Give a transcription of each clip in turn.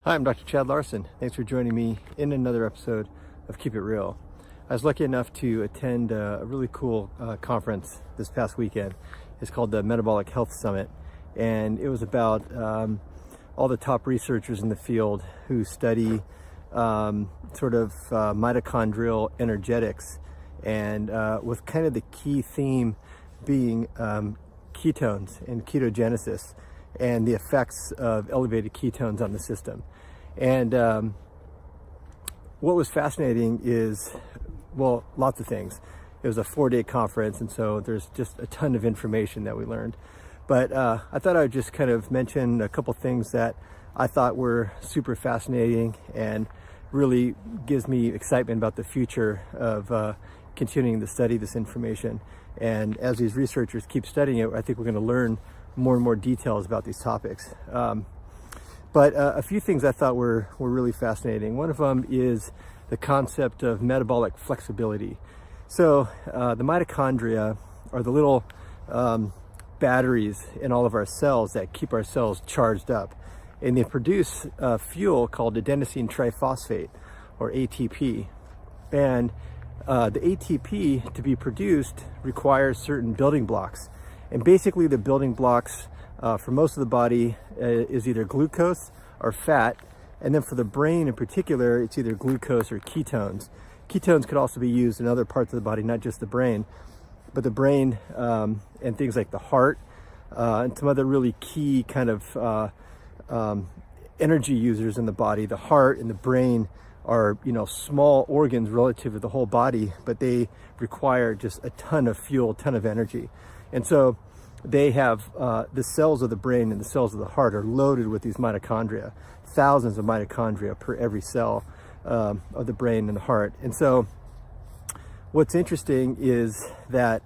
Hi, I'm Dr. Chad Larson. Thanks for joining me in another episode of Keep It Real. I was lucky enough to attend a really cool conference this past weekend. It's called the Metabolic Health Summit, and it was about all the top researchers in the field who study mitochondrial energetics, and with kind of the key theme being ketones and ketogenesis and the effects of elevated ketones on the system. And what was fascinating is, well, lots of things. It was a 4-day conference, and so there's just a ton of information that we learned. But I thought I would just kind of mention a couple things that I thought were super fascinating and really gives me excitement about the future of continuing to study this information. And as these researchers keep studying it, I think we're going to learn more and more details about these topics. But a few things I thought were really fascinating. One of them is the concept of metabolic flexibility. So the mitochondria are the little batteries in all of our cells that keep our cells charged up. And they produce fuel called adenosine triphosphate, or ATP. And the ATP, to be produced, requires certain building blocks. And basically the building blocks for most of the body is either glucose or fat. And then for the brain in particular, it's either glucose or ketones. Ketones could also be used in other parts of the body, not just the brain. But the brain and things like the heart and some other really key kind of energy users in the body. The heart and the brain are, small organs relative to the whole body, but they require just a ton of fuel, a ton of energy. And so they have the cells of the brain and the cells of the heart are loaded with these mitochondria, thousands of mitochondria per every cell of the brain and the heart. And so what's interesting is that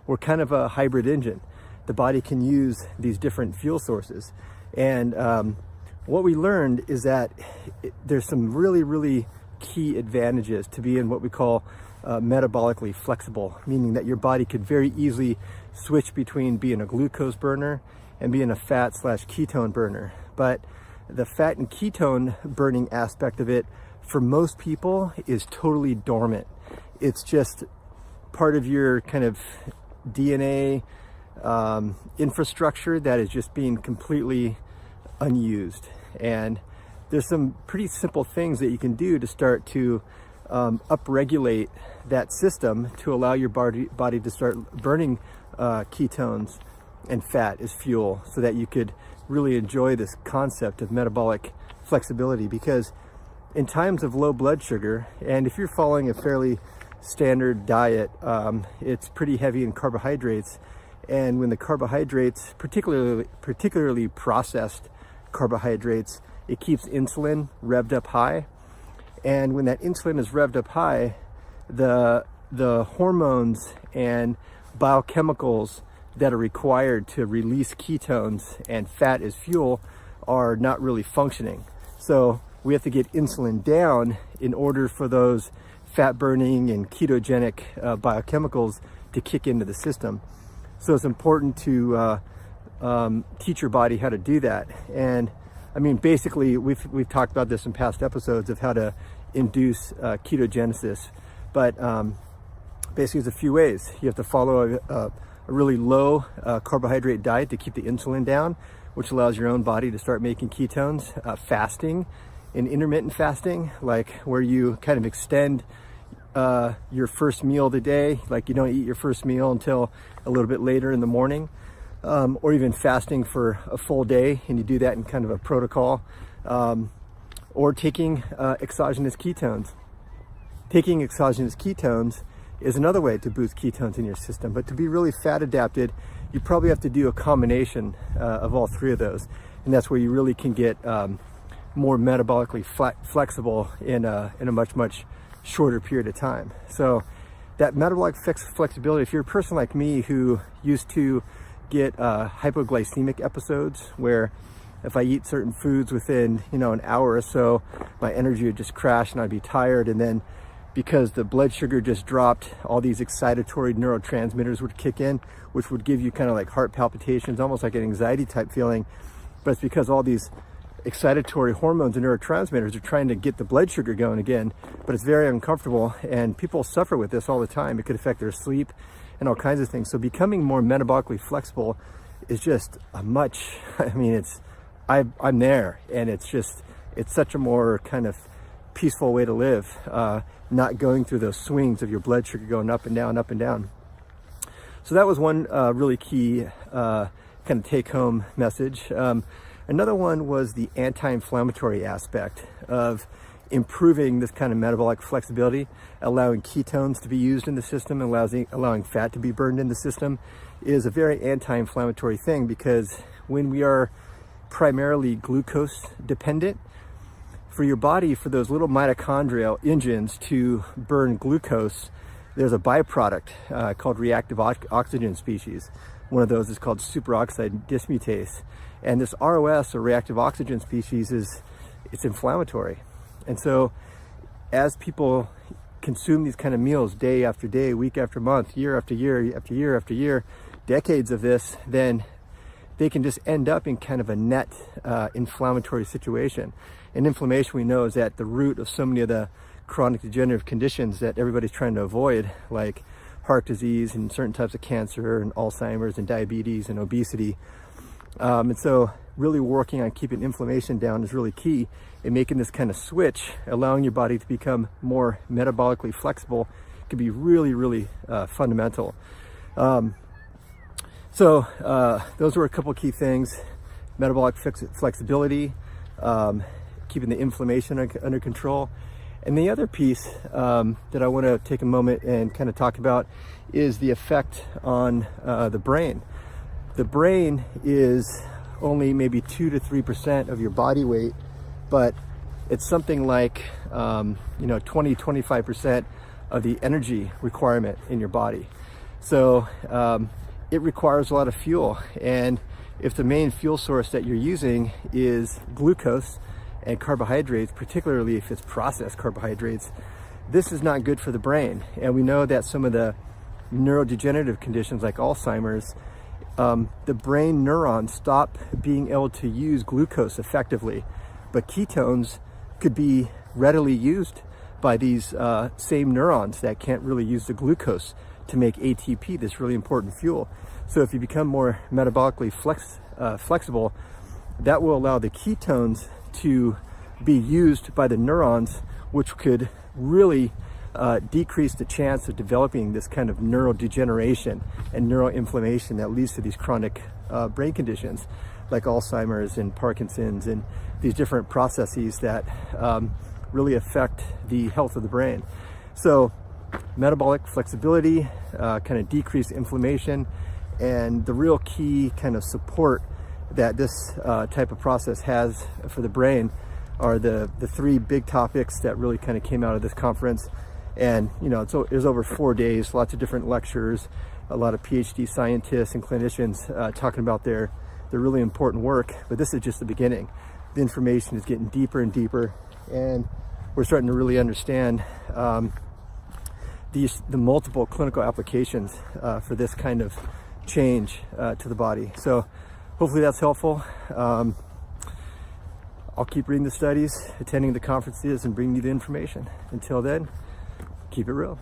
we're kind of a hybrid engine. The body can use these different fuel sources. And what we learned is that there's some really, really key advantages to being what we call metabolically flexible, meaning that your body could very easily switch between being a glucose burner and being a fat/ketone burner. But the fat and ketone burning aspect of it, for most people, is totally dormant. It's just part of your kind of DNA infrastructure that is just being completely unused. And there's some pretty simple things that you can do to start to upregulate that system to allow your body to start burning ketones and fat as fuel, so that you could really enjoy this concept of metabolic flexibility. Because in times of low blood sugar, and if you're following a fairly standard diet, it's pretty heavy in carbohydrates. And when the carbohydrates, particularly processed carbohydrates, it keeps insulin revved up high. And when that insulin is revved up high, the hormones and biochemicals that are required to release ketones and fat as fuel are not really functioning. So we have to get insulin down in order for those fat burning and ketogenic biochemicals to kick into the system. So it's important to teach your body how to do that. And I mean, basically, we've talked about this in past episodes of how to induce ketogenesis, but basically there's a few ways. You have to follow a really low carbohydrate diet to keep the insulin down, which allows your own body to start making ketones. Fasting and intermittent fasting, like where you kind of extend your first meal of the day, like you don't eat your first meal until a little bit later in the morning. Or even fasting for a full day, and you do that in kind of a protocol, or taking exogenous ketones. Taking exogenous ketones is another way to boost ketones in your system, but to be really fat adapted, you probably have to do a combination of all three of those, and that's where you really can get more metabolically flexible in a much shorter period of time. So that metabolic flexibility, if you're a person like me who used to get hypoglycemic episodes, where if I eat certain foods within an hour or so, my energy would just crash and I'd be tired. And then because the blood sugar just dropped, all these excitatory neurotransmitters would kick in, which would give you kind of like heart palpitations, almost like an anxiety type feeling. But it's because all these excitatory hormones and neurotransmitters are trying to get the blood sugar going again, but it's very uncomfortable, and people suffer with this all the time. It could affect their sleep and all kinds of things. So becoming more metabolically flexible is just a much, I mean, I'm there, and it's such a more kind of peaceful way to live, not going through those swings of your blood sugar going up and down, up and down. So that was one really key kind of take-home message. Another one was the anti-inflammatory aspect of improving this kind of metabolic flexibility, allowing ketones to be used in the system, allowing fat to be burned in the system, is a very anti-inflammatory thing, because when we are primarily glucose dependent, for your body, for those little mitochondrial engines to burn glucose, there's a byproduct called reactive oxygen species. One of those is called superoxide dismutase. And this ROS, or reactive oxygen species, it's inflammatory. And so as people consume these kind of meals day after day, week after month, year after year, after year after year, decades of this, then they can just end up in kind of a net inflammatory situation. And inflammation, we know, is at the root of so many of the chronic degenerative conditions that everybody's trying to avoid, like heart disease and certain types of cancer and Alzheimer's and diabetes and obesity. And so really working on keeping inflammation down is really key in making this kind of switch, allowing your body to become more metabolically flexible, can be really, really fundamental. So those were a couple key things: metabolic flexibility, keeping the inflammation under control. And the other piece that I want to take a moment and kind of talk about is the effect on the brain. The brain is only maybe 2 to 3% of your body weight, but it's something like 20-25% of the energy requirement in your body. So it requires a lot of fuel, and if the main fuel source that you're using is glucose and carbohydrates, particularly if it's processed carbohydrates, this is not good for the brain. And we know that some of the neurodegenerative conditions like Alzheimer's, the brain neurons stop being able to use glucose effectively, but ketones could be readily used by these same neurons that can't really use the glucose to make ATP, this really important fuel. So if you become more metabolically flexible, that will allow the ketones to be used by the neurons, which could really decrease the chance of developing this kind of neurodegeneration and neuroinflammation that leads to these chronic brain conditions like Alzheimer's and Parkinson's and these different processes that really affect the health of the brain. So metabolic flexibility, kind of decreased inflammation, and the real key kind of support that this type of process has for the brain are the three big topics that really kind of came out of this conference. And it was over 4 days, lots of different lectures, a lot of PhD scientists and clinicians talking about their really important work. But this is just the beginning. The information is getting deeper and deeper, and we're starting to really understand the multiple clinical applications for this kind of change to the body. So hopefully that's helpful. I'll keep reading the studies, attending the conferences, and bringing you the information. Until then, keep it real.